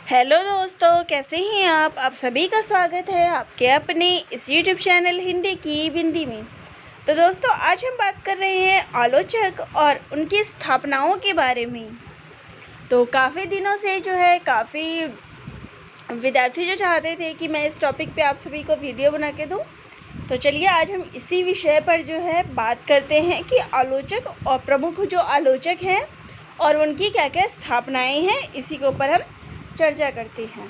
Hello दोस्तों, कैसे हैं आप सभी का स्वागत है आपके अपने इस यूट्यूब चैनल हिंदी की बिंदी में। तो दोस्तों, आज हम बात कर रहे हैं आलोचक और उनकी स्थापनाओं के बारे में। तो काफ़ी दिनों से जो है काफ़ी विद्यार्थी जो चाहते थे कि मैं इस टॉपिक पे आप सभी को वीडियो बना के दूँ, तो चलिए आज हम इसी विषय पर जो है बात करते हैं कि आलोचक और प्रमुख जो आलोचक हैं और उनकी क्या क्या स्थापनाएँ हैं, इसी के ऊपर हम चर्चा करते हैं।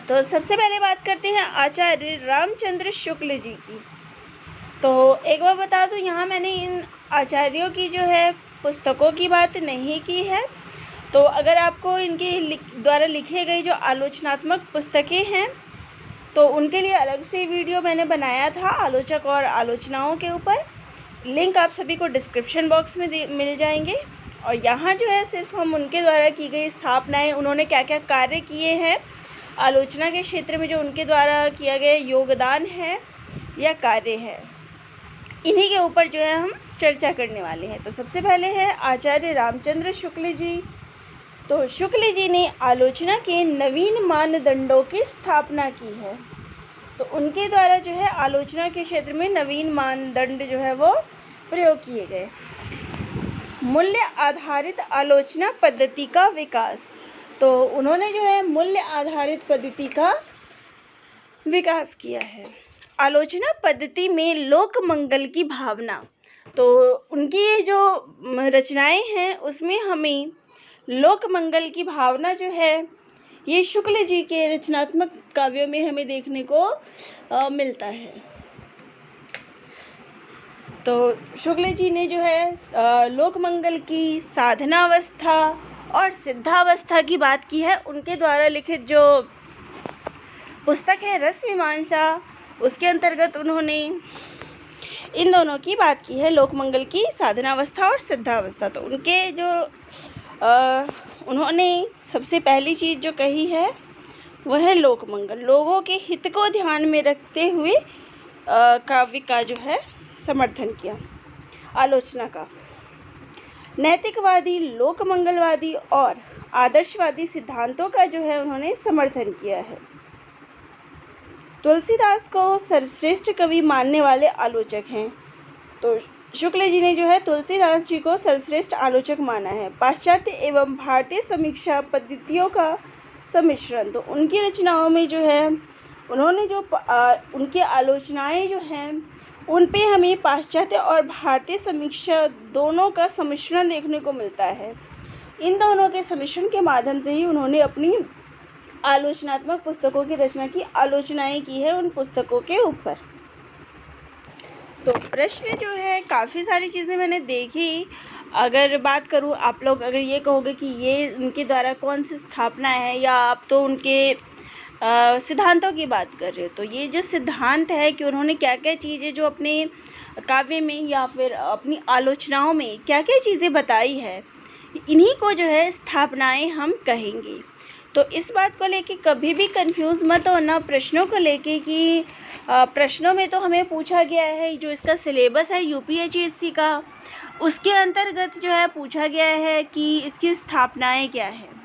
तो सबसे पहले बात करते हैं आचार्य रामचंद्र शुक्ल जी की। तो एक बार बता दूं, यहाँ मैंने इन आचार्यों की जो है पुस्तकों की बात नहीं की है। तो अगर आपको इनके द्वारा लिखे गए जो आलोचनात्मक पुस्तकें हैं, तो उनके लिए अलग से वीडियो मैंने बनाया था आलोचक और आलोचनाओं के ऊपर। लिंक आप सभी को डिस्क्रिप्शन बॉक्स में मिल जाएंगे। और यहाँ जो है सिर्फ हम उनके द्वारा की गई स्थापनाएं, उन्होंने क्या क्या कार्य किए हैं आलोचना के क्षेत्र में, जो उनके द्वारा किया गया योगदान है या कार्य है, इन्हीं के ऊपर जो है हम चर्चा करने वाले हैं। तो सबसे पहले है आचार्य रामचंद्र शुक्ल जी। तो शुक्ल जी ने आलोचना के नवीन मानदंडों की स्थापना की है। तो उनके द्वारा जो है आलोचना के क्षेत्र में नवीन मानदंड जो है वो प्रयोग किए गए। मूल्य आधारित आलोचना पद्धति का विकास। तो उन्होंने जो है मूल्य आधारित पद्धति का विकास किया है। आलोचना पद्धति में लोक मंगल की भावना। तो उनकी जो रचनाएं हैं उसमें हमें लोक मंगल की भावना जो है ये शुक्ल जी के रचनात्मक काव्यों में हमें देखने को मिलता है। तो शुक्ल जी ने जो है लोक मंगल की साधनावस्था और सिद्धावस्था की बात की है। उनके द्वारा लिखित जो पुस्तक है रस मीमांसा, उसके अंतर्गत उन्होंने इन दोनों की बात की है, लोक मंगल की साधनावस्था और सिद्धावस्था। तो उनके जो उन्होंने सबसे पहली चीज़ जो कही है वह है लोक मंगल, लोगों के हित को ध्यान में रखते हुए काव्य का जो है समर्थन किया। आलोचना का नैतिकवादी, लोक मंगलवादी और आदर्शवादी सिद्धांतों का जो है उन्होंने समर्थन किया है। तुलसीदास को सर्वश्रेष्ठ कवि मानने वाले आलोचक हैं। तो शुक्ल जी ने जो है तुलसीदास जी को सर्वश्रेष्ठ आलोचक माना है। पाश्चात्य एवं भारतीय समीक्षा पद्धतियों का सम्मिश्रण। तो उनकी रचनाओं में जो है उन्होंने जो उनकी आलोचनाएं जो हैं उन पे हमें पाश्चात्य और भारतीय समीक्षा दोनों का सम्मिश्रण देखने को मिलता है। इन दोनों के सम्मिश्रण के माध्यम से ही उन्होंने अपनी आलोचनात्मक पुस्तकों की रचना की, आलोचनाएं की है उन पुस्तकों के ऊपर। तो प्रश्न जो है काफ़ी सारी चीज़ें मैंने देखी। अगर बात करूँ, आप लोग अगर ये कहोगे कि ये उनके द्वारा कौन सी स्थापना है, या आप तो उनके सिद्धांतों की बात कर रहे हो, तो ये जो सिद्धांत है कि उन्होंने क्या क्या चीज़ें जो अपने काव्य में या फिर अपनी आलोचनाओं में क्या क्या चीज़ें बताई है, इन्हीं को जो है स्थापनाएं हम कहेंगे। तो इस बात को लेके कभी भी कंफ्यूज मत होना प्रश्नों को लेके कि प्रश्नों में तो हमें पूछा गया है, जो इसका सिलेबस है यूपीएससी का, उसके अंतर्गत जो है पूछा गया है कि इसकी स्थापनाएं क्या है।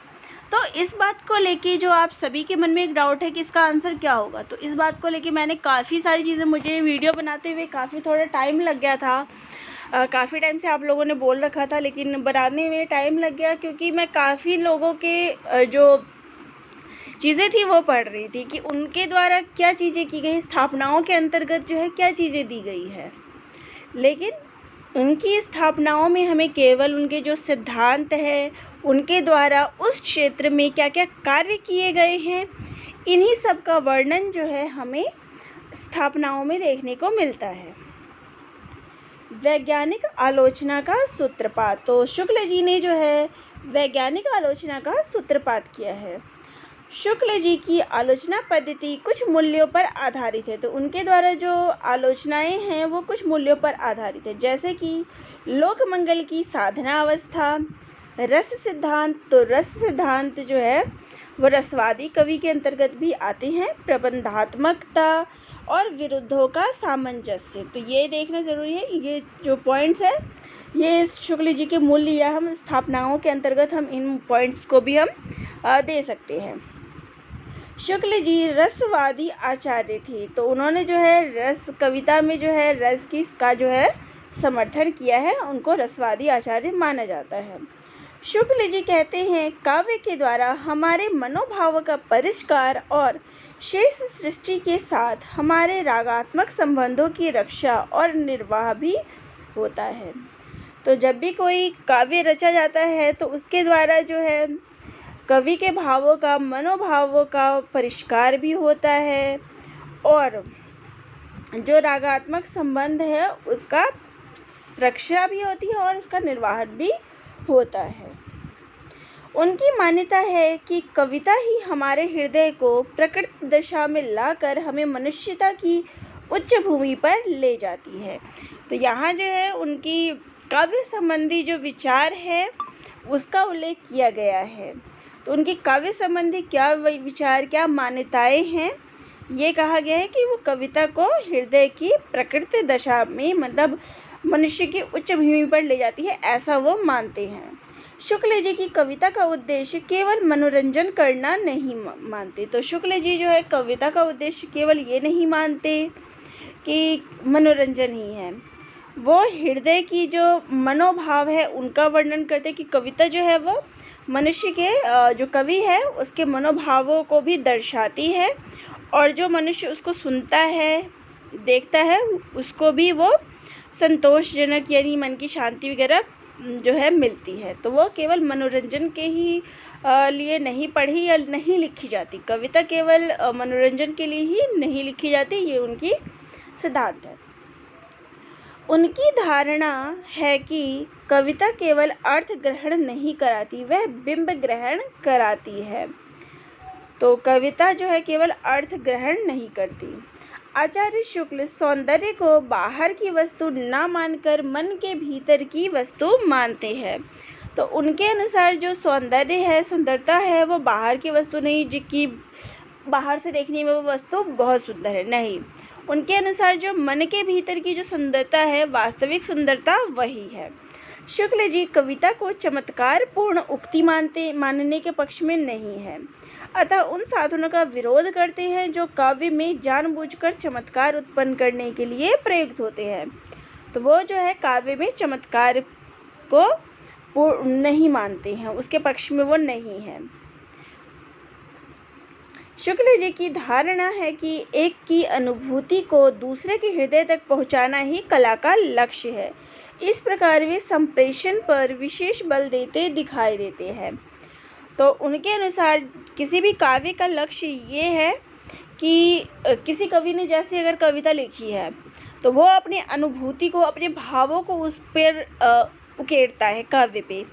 तो इस बात को लेके जो आप सभी के मन में एक डाउट है कि इसका आंसर क्या होगा, तो इस बात को लेके मैंने काफ़ी सारी चीज़ें, मुझे वीडियो बनाते हुए काफ़ी थोड़ा टाइम लग गया था। काफ़ी टाइम से आप लोगों ने बोल रखा था, लेकिन बनाने में टाइम लग गया क्योंकि मैं काफ़ी लोगों के जो चीज़ें थी वो पढ़ रही थी कि उनके द्वारा क्या चीज़ें की गई, स्थापनाओं के अंतर्गत जो है क्या चीज़ें दी गई है। लेकिन उनकी स्थापनाओं में हमें केवल उनके जो सिद्धांत है, उनके द्वारा उस क्षेत्र में क्या क्या कार्य किए गए हैं, इन्हीं सब का वर्णन जो है हमें स्थापनाओं में देखने को मिलता है। वैज्ञानिक आलोचना का सूत्रपात। तो शुक्ल जी ने जो है वैज्ञानिक आलोचना का सूत्रपात किया है। शुक्ल जी की आलोचना पद्धति कुछ मूल्यों पर आधारित है। तो उनके द्वारा जो आलोचनाएं हैं वो कुछ मूल्यों पर आधारित है, जैसे कि लोक मंगल की साधना अवस्था, रस सिद्धांत। तो रस सिद्धांत जो है वो रसवादी कवि के अंतर्गत भी आते हैं। प्रबंधात्मकता और विरुद्धों का सामंजस्य। तो ये देखना ज़रूरी है, ये जो पॉइंट्स है ये शुक्ल जी के मूल्य या हम स्थापनाओं के अंतर्गत हम इन पॉइंट्स को भी हम दे सकते हैं। शुक्ल जी रसवादी आचार्य थे, तो उन्होंने जो है रस कविता में जो है रस की का जो है समर्थन किया है, उनको रसवादी आचार्य माना जाता है। शुक्ल जी कहते हैं, काव्य के द्वारा हमारे मनोभाव का परिष्कार और शेष सृष्टि के साथ हमारे रागात्मक संबंधों की रक्षा और निर्वाह भी होता है। तो जब भी कोई काव्य रचा जाता है तो उसके द्वारा जो है कवि के भावों का, मनोभावों का परिष्कार भी होता है और जो रागात्मक संबंध है उसका रक्षा भी होती है और उसका निर्वाह भी होता है। उनकी मान्यता है कि कविता ही हमारे हृदय को प्रकृति दशा में लाकर हमें मनुष्यता की उच्च भूमि पर ले जाती है। तो यहाँ जो है उनकी काव्य संबंधी जो विचार है उसका उल्लेख किया गया है। तो उनकी काव्य संबंधी क्या विचार, क्या मान्यताएं हैं, ये कहा गया है कि वो कविता को हृदय की प्रकृति दशा में मतलब मनुष्य की उच्च भूमि पर ले जाती है, ऐसा वो मानते हैं। शुक्ल जी की कविता का उद्देश्य केवल मनोरंजन करना नहीं मानते। तो शुक्ल जी जो है कविता का उद्देश्य केवल ये नहीं मानते कि मनोरंजन ही है, वो हृदय की जो मनोभाव है उनका वर्णन करते कि कविता जो है वो मनुष्य के जो कवि है उसके मनोभावों को भी दर्शाती है और जो मनुष्य उसको सुनता है, देखता है, उसको भी वो संतोषजनक यानी मन की शांति वगैरह जो है मिलती है। तो वो केवल मनोरंजन के ही लिए नहीं पढ़ी या नहीं लिखी जाती, कविता केवल मनोरंजन के लिए ही नहीं लिखी जाती, ये उनकी सिद्धांत है। उनकी धारणा है कि कविता केवल अर्थ ग्रहण नहीं कराती, वह बिंब ग्रहण कराती है। तो कविता जो है केवल अर्थ ग्रहण नहीं करती। आचार्य शुक्ल सौंदर्य को बाहर की वस्तु ना मानकर मन के भीतर की वस्तु मानते हैं। तो उनके अनुसार जो सौंदर्य है, सुंदरता है, वो बाहर की वस्तु नहीं जिसकी बाहर से देखने में वो वस्तु बहुत सुंदर है, नहीं। उनके अनुसार जो मन के भीतर की जो सुंदरता है, वास्तविक सुंदरता वही है। शुक्ल जी कविता को चमत्कारपूर्ण उक्ति मानने के पक्ष में नहीं है, अतः उन साधनों का विरोध करते हैं जो काव्य में जानबूझकर चमत्कार उत्पन्न करने के लिए प्रयुक्त होते हैं। तो वो जो है काव्य में चमत्कार को नहीं मानते हैं, उसके पक्ष में वो नहीं है। शुक्ल जी की धारणा है कि एक की अनुभूति को दूसरे के हृदय तक पहुंचाना ही कला का लक्ष्य है। इस प्रकार वे संप्रेषण पर विशेष बल देते दिखाई देते हैं। तो उनके अनुसार किसी भी काव्य का लक्ष्य ये है कि किसी कवि ने जैसे अगर कविता लिखी है तो वो अपनी अनुभूति को, अपने भावों को उस पर उकेरता है काव्य पे,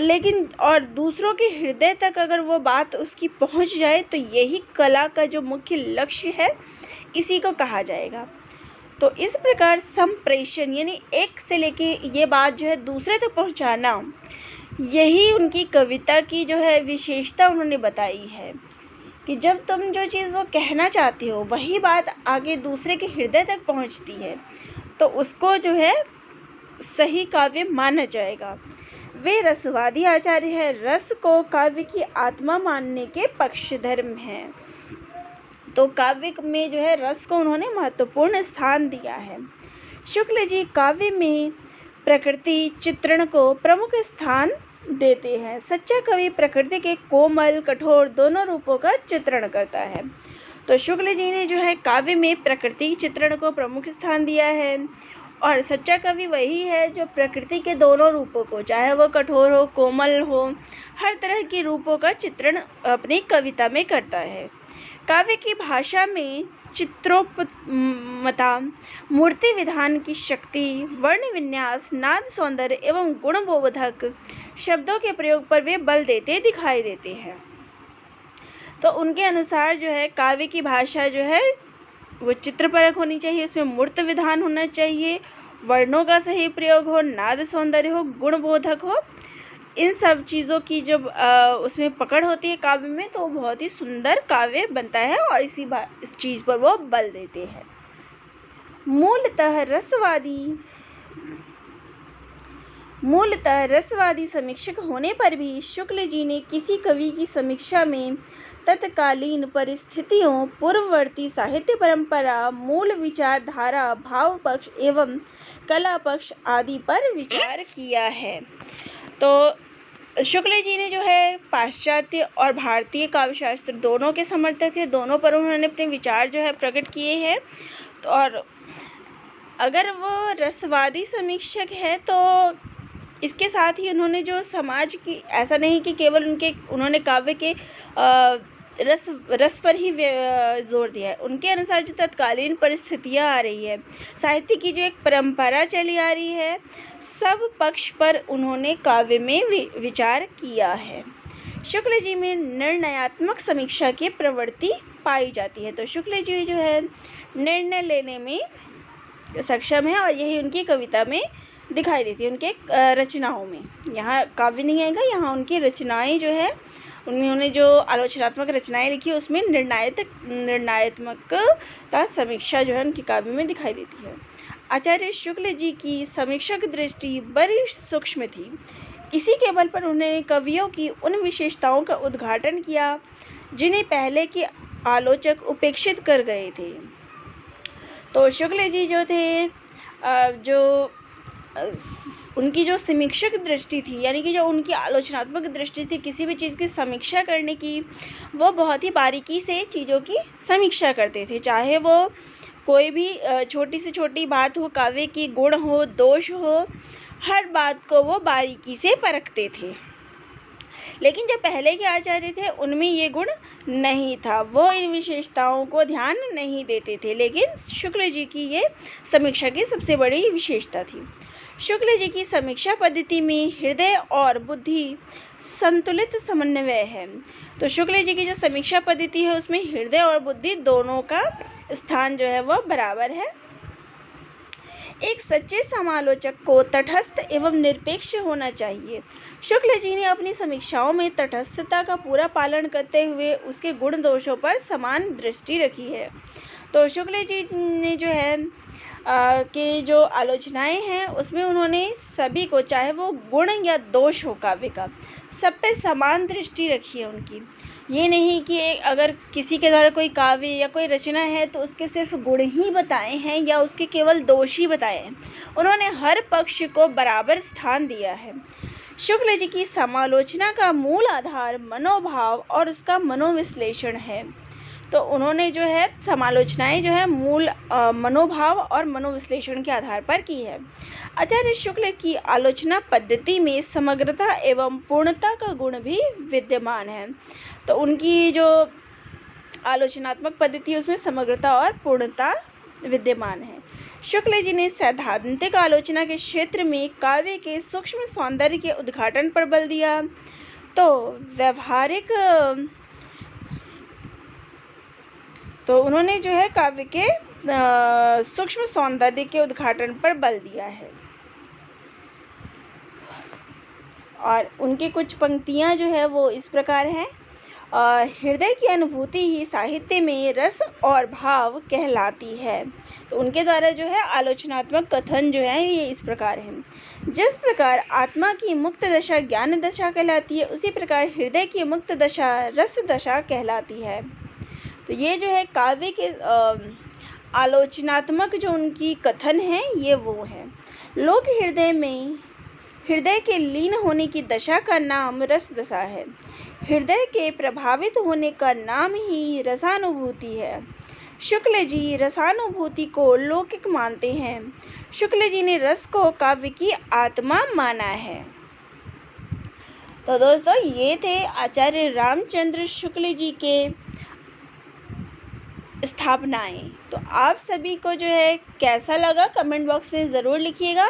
लेकिन और दूसरों के हृदय तक अगर वो बात उसकी पहुंच जाए तो यही कला का जो मुख्य लक्ष्य है, इसी को कहा जाएगा। तो इस प्रकार संप्रेषण यानी एक से लेके ये बात जो है दूसरे तक पहुंचाना, यही उनकी कविता की जो है विशेषता उन्होंने बताई है कि जब तुम जो चीज़ वो कहना चाहते हो वही बात आगे दूसरे के हृदय तक पहुंचती है तो उसको जो है सही काव्य माना जाएगा। वे रसवादी आचार्य हैं, रस को काव्य की आत्मा मानने के पक्षधर्म हैं। तो काव्य में जो है रस को उन्होंने महत्वपूर्ण स्थान दिया है। शुक्ल जी काव्य में प्रकृति चित्रण को प्रमुख स्थान देते हैं। सच्चा कवि प्रकृति के कोमल, कठोर दोनों रूपों का चित्रण करता है। तो शुक्ल जी ने जो है काव्य में प्रकृति चित्रण को प्रमुख स्थान दिया है और सच्चा कवि वही है जो प्रकृति के दोनों रूपों को, चाहे वो कठोर हो, कोमल हो, हर तरह के रूपों का चित्रण अपनी कविता में करता है। काव्य की भाषा में चित्रोपमता, मूर्ति विधान की शक्ति, वर्ण विन्यास, नाद सौंदर्य एवं गुणबोधक शब्दों के प्रयोग पर वे बल देते दिखाई देते हैं। तो उनके अनुसार जो है काव्य की भाषा जो है वो चित्रपरक होनी चाहिए, उसमें मूर्त विधान होना चाहिए, वर्णों का सही प्रयोग हो, नाद सौंदर्य हो, गुणबोधक हो, इन सब चीज़ों की जब उसमें पकड़ होती है काव्य में तो बहुत ही सुंदर काव्य बनता है और इस चीज़ पर वो बल देते हैं। मूलतः रसवादी मूलतः रसवादी समीक्षक होने पर भी शुक्ल जी ने किसी कवि की समीक्षा में तत्कालीन परिस्थितियों, पूर्ववर्ती साहित्य परंपरा, मूल विचारधारा, भाव पक्ष एवं कला पक्ष आदि पर विचार किया है। तो शुक्ल जी ने जो है पाश्चात्य और भारतीय काव्यशास्त्र दोनों के समर्थक है, दोनों पर उन्होंने अपने विचार जो है प्रकट किए हैं। तो और अगर वो रसवादी समीक्षक है तो इसके साथ ही उन्होंने जो समाज की, ऐसा नहीं कि केवल उन्होंने काव्य के रस पर ही जोर दिया है। उनके अनुसार जो तत्कालीन परिस्थितियाँ आ रही है, साहित्य की जो एक परंपरा चली आ रही है, सब पक्ष पर उन्होंने काव्य में विचार किया है। शुक्ल जी में निर्णयात्मक समीक्षा की प्रवृत्ति पाई जाती है। तो शुक्ल जी जो है निर्णय लेने में सक्षम है और यही उनकी कविता में दिखाई देती है, उनके रचनाओं में। यहाँ काव्य नहीं आएगा, यहाँ उनकी रचनाएं जो है, उन्होंने जो आलोचनात्मक रचनाएं लिखी है उसमें निर्णयात्मकता समीक्षा जो है उनकी काव्य में दिखाई देती है। आचार्य शुक्ल जी की समीक्षक दृष्टि बड़ी सूक्ष्म थी। इसी के बल पर उन्होंने कवियों की उन विशेषताओं का उद्घाटन किया जिन्हें पहले के आलोचक उपेक्षित कर गए थे। तो शुक्ल जी जो थे, उनकी जो समीक्षक दृष्टि थी, यानी कि जो उनकी आलोचनात्मक दृष्टि थी किसी भी चीज़ की समीक्षा करने की, वो बहुत ही बारीकी से चीज़ों की समीक्षा करते थे। चाहे वो कोई भी छोटी से छोटी बात हो, काव्य की गुण हो, दोष हो, हर बात को वो बारीकी से परखते थे। लेकिन जो पहले के आचार्य थे उनमें ये गुण नहीं था, वो इन विशेषताओं को ध्यान नहीं देते थे। लेकिन शुक्ल जी की ये समीक्षा की सबसे बड़ी विशेषता थी। शुक्ल जी की समीक्षा पद्धति में हृदय और बुद्धि संतुलित समन्वय है। तो शुक्ल जी की जो समीक्षा पद्धति है उसमें हृदय और बुद्धि दोनों का स्थान जो है वह बराबर है। एक सच्चे समालोचक को तटस्थ एवं निरपेक्ष होना चाहिए। शुक्ल जी ने अपनी समीक्षाओं में तटस्थता का पूरा पालन करते हुए उसके गुण दोषों पर समान दृष्टि रखी है। तो शुक्ल जी ने जो है के जो आलोचनाएं हैं उसमें उन्होंने सभी को, चाहे वो गुण या दोष हो काव्य का, सब पे समान दृष्टि रखी है उनकी। ये नहीं कि अगर किसी के द्वारा कोई काव्य या कोई रचना है तो उसके सिर्फ गुण ही बताए हैं या उसके केवल दोष ही बताए हैं। उन्होंने हर पक्ष को बराबर स्थान दिया है। शुक्ल जी की समालोचना का मूल आधार मनोभाव और उसका मनोविश्लेषण है। तो उन्होंने जो है समालोचनाएं जो है मूल मनोभाव और मनोविश्लेषण के आधार पर की है। आचार्य शुक्ल की आलोचना पद्धति में समग्रता एवं पूर्णता का गुण भी विद्यमान है। तो उनकी जो आलोचनात्मक पद्धति है उसमें समग्रता और पूर्णता विद्यमान है। शुक्ल जी ने सैद्धांतिक आलोचना के क्षेत्र में काव्य के सूक्ष्म सौंदर्य के उद्घाटन पर बल दिया। तो उन्होंने जो है काव्य के सूक्ष्म सौंदर्य के उद्घाटन पर बल दिया है। और उनके कुछ पंक्तियां जो है वो इस प्रकार हैं। हृदय की अनुभूति ही साहित्य में रस और भाव कहलाती है। तो उनके द्वारा जो है आलोचनात्मक कथन जो है ये इस प्रकार है। जिस प्रकार आत्मा की मुक्त दशा ज्ञान दशा कहलाती है, उसी प्रकार हृदय की मुक्त दशा रस दशा कहलाती है। तो ये जो है काव्य के आलोचनात्मक जो उनकी कथन है ये वो है। लोक हृदय के लीन होने की दशा का नाम रस दशा है। हृदय के प्रभावित होने का नाम ही रसानुभूति है। शुक्ल जी रसानुभूति को लौकिक मानते हैं। शुक्ल जी ने रस को काव्य की आत्मा माना है। तो दोस्तों ये थे आचार्य रामचंद्र शुक्ल जी के स्थापनाएं। तो आप सभी को जो है कैसा लगा कमेंट बॉक्स में ज़रूर लिखिएगा।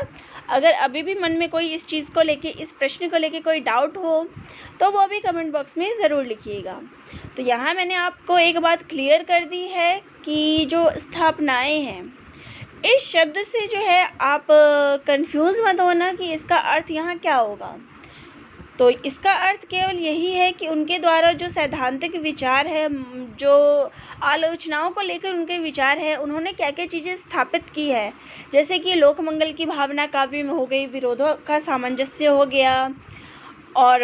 अगर अभी भी मन में कोई इस चीज़ को लेके, इस प्रश्न को लेके कोई डाउट हो तो वो भी कमेंट बॉक्स में ज़रूर लिखिएगा। तो यहाँ मैंने आपको एक बात क्लियर कर दी है कि जो स्थापनाएं हैं, इस शब्द से जो है आप कंफ्यूज मत होना कि इसका अर्थ यहाँ क्या होगा। तो इसका अर्थ केवल यही है कि उनके द्वारा जो सैद्धांतिक विचार है, जो आलोचनाओं को लेकर उनके विचार है, उन्होंने क्या क्या चीज़ें स्थापित की है, जैसे कि लोकमंगल की भावना काव्य में हो गई, विरोधों का सामंजस्य हो गया, और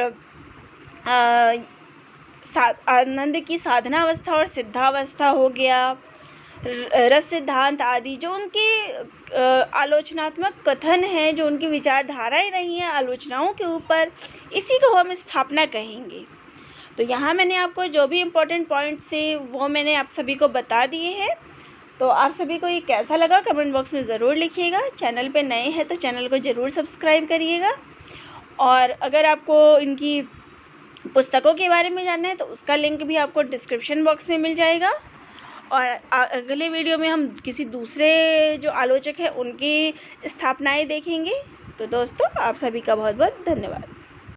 आनंद की साधना अवस्था और सिद्धावस्था हो गया, रस सिद्धांत आदि, जो उनकी आलोचनात्मक कथन है, जो उनकी विचारधाराएं रही हैं आलोचनाओं के ऊपर, इसी को हम स्थापना कहेंगे। तो यहाँ मैंने आपको जो भी इम्पोर्टेंट पॉइंट्स थे वो मैंने आप सभी को बता दिए हैं। तो आप सभी को ये कैसा लगा कमेंट बॉक्स में ज़रूर लिखिएगा। चैनल पे नए हैं तो चैनल को ज़रूर सब्सक्राइब करिएगा, और अगर आपको इनकी पुस्तकों के बारे में जानना है तो उसका लिंक भी आपको डिस्क्रिप्शन बॉक्स में मिल जाएगा। और अगले वीडियो में हम किसी दूसरे जो आलोचक हैं उनकी स्थापनाएं देखेंगे। तो दोस्तों, आप सभी का बहुत बहुत धन्यवाद।